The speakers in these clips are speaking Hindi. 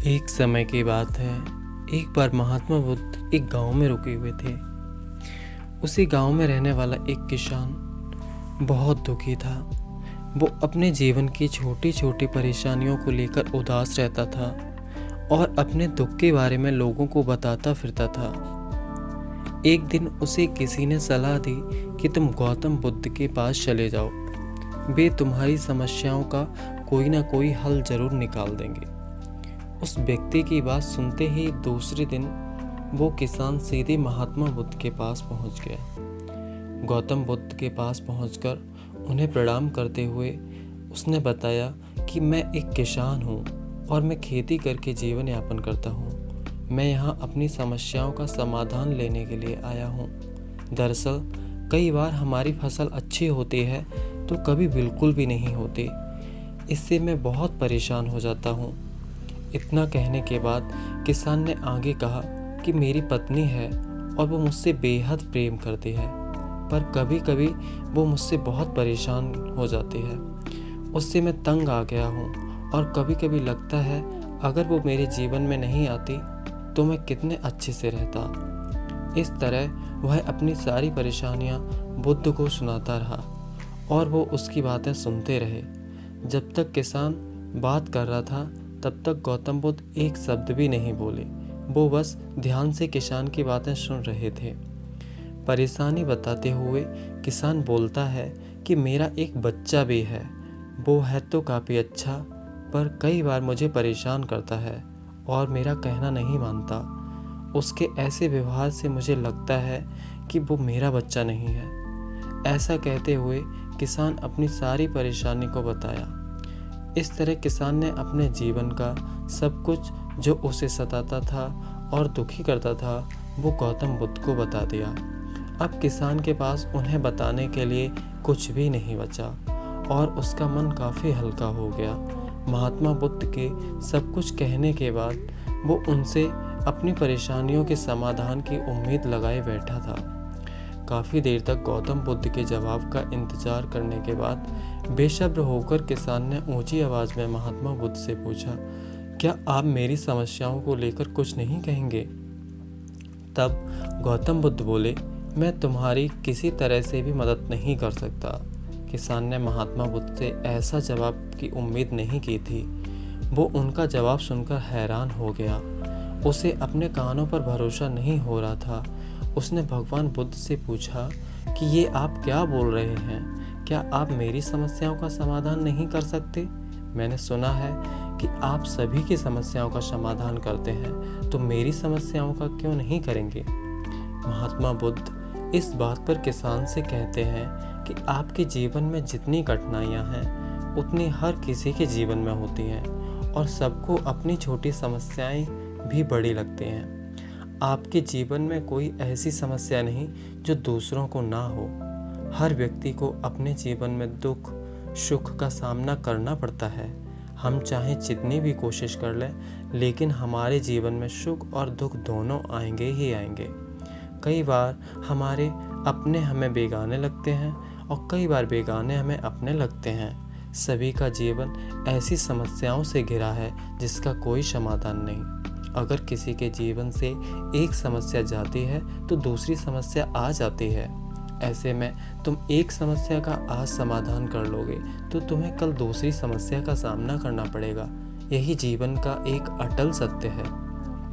एक समय की बात है। एक बार महात्मा बुद्ध एक गांव में रुके हुए थे। उसी गांव में रहने वाला एक किसान बहुत दुखी था। वो अपने जीवन की छोटी छोटी परेशानियों को लेकर उदास रहता था और अपने दुख के बारे में लोगों को बताता फिरता था। एक दिन उसे किसी ने सलाह दी कि तुम गौतम बुद्ध के पास चले जाओ, वे तुम्हारी समस्याओं का कोई ना कोई हल जरूर निकाल देंगे। उस व्यक्ति की बात सुनते ही दूसरे दिन वो किसान सीधे महात्मा बुद्ध के पास पहुंच गया। गौतम बुद्ध के पास पहुंचकर उन्हें प्रणाम करते हुए उसने बताया कि मैं एक किसान हूं और मैं खेती करके जीवन यापन करता हूं। मैं यहां अपनी समस्याओं का समाधान लेने के लिए आया हूं। दरअसल कई बार हमारी फसल अच्छी होती है तो कभी बिल्कुल भी नहीं होती। इससे मैं बहुत परेशान हो जाता हूं। इतना कहने के बाद किसान ने आगे कहा कि मेरी पत्नी है और वो मुझसे बेहद प्रेम करती है, पर कभी कभी वो मुझसे बहुत परेशान हो जाती है। उससे मैं तंग आ गया हूँ और कभी कभी लगता है अगर वो मेरे जीवन में नहीं आती तो मैं कितने अच्छे से रहता। इस तरह वह अपनी सारी परेशानियाँ बुद्ध को सुनाता रहा और वो उसकी बातें सुनते रहे। जब तक किसान बात कर रहा था तब तक गौतम बुद्ध एक शब्द भी नहीं बोले। वो बस ध्यान से किसान की बातें सुन रहे थे। परेशानी बताते हुए किसान बोलता है कि मेरा एक बच्चा भी है। वो है तो काफ़ी अच्छा, पर कई बार मुझे परेशान करता है और मेरा कहना नहीं मानता। उसके ऐसे व्यवहार से मुझे लगता है कि वो मेरा बच्चा नहीं है। ऐसा कहते हुए किसान अपनी सारी परेशानी को बताया। इस तरह किसान ने अपने जीवन का सब कुछ जो उसे सताता था और दुखी करता था वो गौतम बुद्ध को बता दिया। अब किसान के पास उन्हें बताने के लिए कुछ भी नहीं बचा और उसका मन काफ़ी हल्का हो गया। महात्मा बुद्ध के सब कुछ कहने के बाद वो उनसे अपनी परेशानियों के समाधान की उम्मीद लगाए बैठा था। काफ़ी देर तक गौतम बुद्ध के जवाब का इंतजार करने के बाद बेसब्र होकर किसान ने ऊंची आवाज़ में महात्मा बुद्ध से पूछा, क्या आप मेरी समस्याओं को लेकर कुछ नहीं कहेंगे? तब गौतम बुद्ध बोले, मैं तुम्हारी किसी तरह से भी मदद नहीं कर सकता। किसान ने महात्मा बुद्ध से ऐसा जवाब की उम्मीद नहीं की थी। वो उनका जवाब सुनकर हैरान हो गया। उसे अपने कानों पर भरोसा नहीं हो रहा था। उसने भगवान बुद्ध से पूछा कि ये आप क्या बोल रहे हैं? क्या आप मेरी समस्याओं का समाधान नहीं कर सकते? मैंने सुना है कि आप सभी की समस्याओं का समाधान करते हैं, तो मेरी समस्याओं का क्यों नहीं करेंगे? महात्मा बुद्ध इस बात पर किसान से कहते हैं कि आपके जीवन में जितनी कठिनाइयां हैं उतनी हर किसी के जीवन में होती हैं और सबको अपनी छोटी समस्याएं भी बड़ी लगती हैं। आपके जीवन में कोई ऐसी समस्या नहीं जो दूसरों को ना हो। हर व्यक्ति को अपने जीवन में दुख सुख का सामना करना पड़ता है। हम चाहे जितनी भी कोशिश कर लें, लेकिन हमारे जीवन में सुख और दुख दोनों आएंगे ही आएंगे। कई बार हमारे अपने हमें बेगाने लगते हैं और कई बार बेगाने हमें अपने लगते हैं। सभी का जीवन ऐसी समस्याओं से घिरा है जिसका कोई समाधान नहीं। अगर किसी के जीवन से एक समस्या जाती है तो दूसरी समस्या आ जाती है। ऐसे में तुम एक समस्या का आज समाधान कर लोगे तो तुम्हें कल दूसरी समस्या का सामना करना पड़ेगा। यही जीवन का एक अटल सत्य है।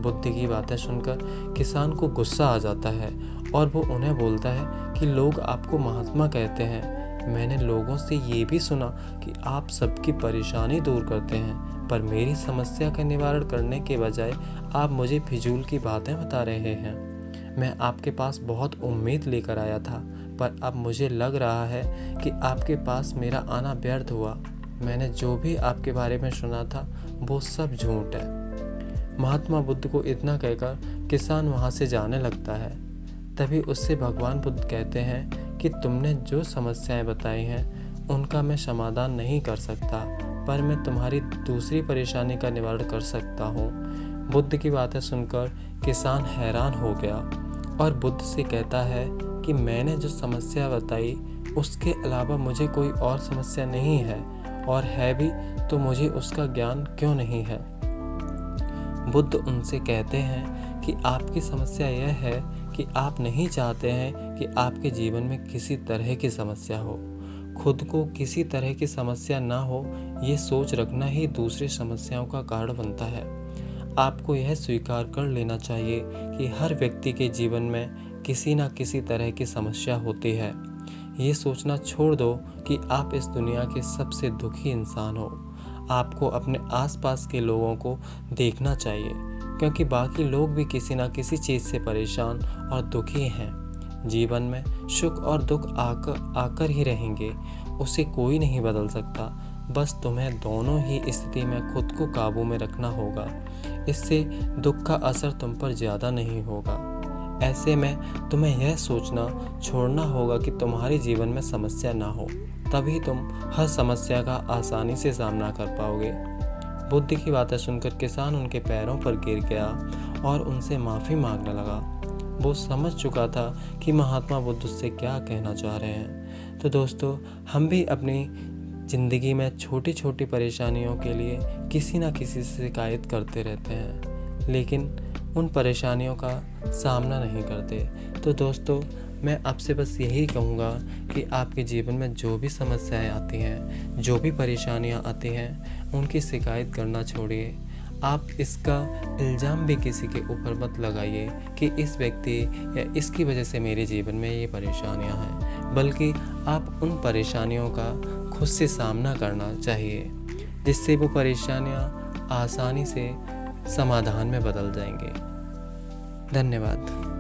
बुद्ध की बातें सुनकर किसान को गुस्सा आ जाता है और वो उन्हें बोलता है कि लोग आपको महात्मा कहते हैं। मैंने लोगों से ये भी सुना कि आप सबकी परेशानी दूर करते हैं, पर मेरी समस्या का निवारण करने के बजाय आप मुझे फिजूल की बातें बता रहे हैं। मैं आपके पास बहुत उम्मीद लेकर आया था, पर अब मुझे लग रहा है कि आपके पास मेरा आना व्यर्थ हुआ। मैंने जो भी आपके बारे में सुना था वो सब झूठ है। महात्मा बुद्ध को इतना कहकर किसान वहाँ से जाने लगता है। तभी उससे भगवान बुद्ध कहते हैं कि तुमने जो समस्याएं बताई हैं उनका मैं समाधान नहीं कर सकता, पर मैं तुम्हारी दूसरी परेशानी का निवारण कर सकता हूँ। बुद्ध की बातें सुनकर किसान हैरान हो गया और बुद्ध से कहता है कि मैंने जो समस्या बताई उसके अलावा मुझे कोई और समस्या नहीं है, और है भी तो मुझे उसका ज्ञान क्यों नहीं है। बुद्ध उनसे कहते हैं कि आपकी समस्या यह है कि आप नहीं चाहते हैं कि आपके जीवन में किसी तरह की समस्या हो। खुद को किसी तरह की समस्या ना हो, ये सोच रखना ही दूसरी समस्याओं का कारण बनता है। आपको यह स्वीकार कर लेना चाहिए कि हर व्यक्ति के जीवन में किसी न किसी तरह की समस्या होती है। ये सोचना छोड़ दो कि आप इस दुनिया के सबसे दुखी इंसान हो। आपको अपने आसपास के लोगों को देखना चाहिए, क्योंकि बाकी लोग भी किसी न किसी चीज़ से परेशान और दुखी हैं। जीवन में सुख और दुख आकर ही रहेंगे, उसे कोई नहीं बदल सकता। बस तुम्हें दोनों ही स्थिति में खुद को काबू में रखना होगा। इससे दुख का असर तुम पर ज़्यादा नहीं होगा। ऐसे में तुम्हें यह सोचना छोड़ना होगा कि तुम्हारे जीवन में समस्या ना हो, तभी तुम हर समस्या का आसानी से सामना कर पाओगे। बुद्ध की बातें सुनकर किसान उनके पैरों पर गिर गया और उनसे माफ़ी मांगने लगा। वो समझ चुका था कि महात्मा बुद्ध उससे क्या कहना चाह रहे हैं। तो दोस्तों, हम भी अपनी ज़िंदगी में छोटी छोटी परेशानियों के लिए किसी न किसी से शिकायत करते रहते हैं, लेकिन उन परेशानियों का सामना नहीं करते। तो दोस्तों, मैं आपसे बस यही कहूँगा कि आपके जीवन में जो भी समस्याएं आती हैं, जो भी परेशानियां आती हैं, उनकी शिकायत करना छोड़िए। आप इसका इल्ज़ाम भी किसी के ऊपर मत लगाइए कि इस व्यक्ति या इसकी वजह से मेरे जीवन में ये परेशानियां हैं, बल्कि आप उन परेशानियों का खुद से सामना करना चाहिए, जिससे वो परेशानियां आसानी से समाधान में बदल जाएंगे। धन्यवाद।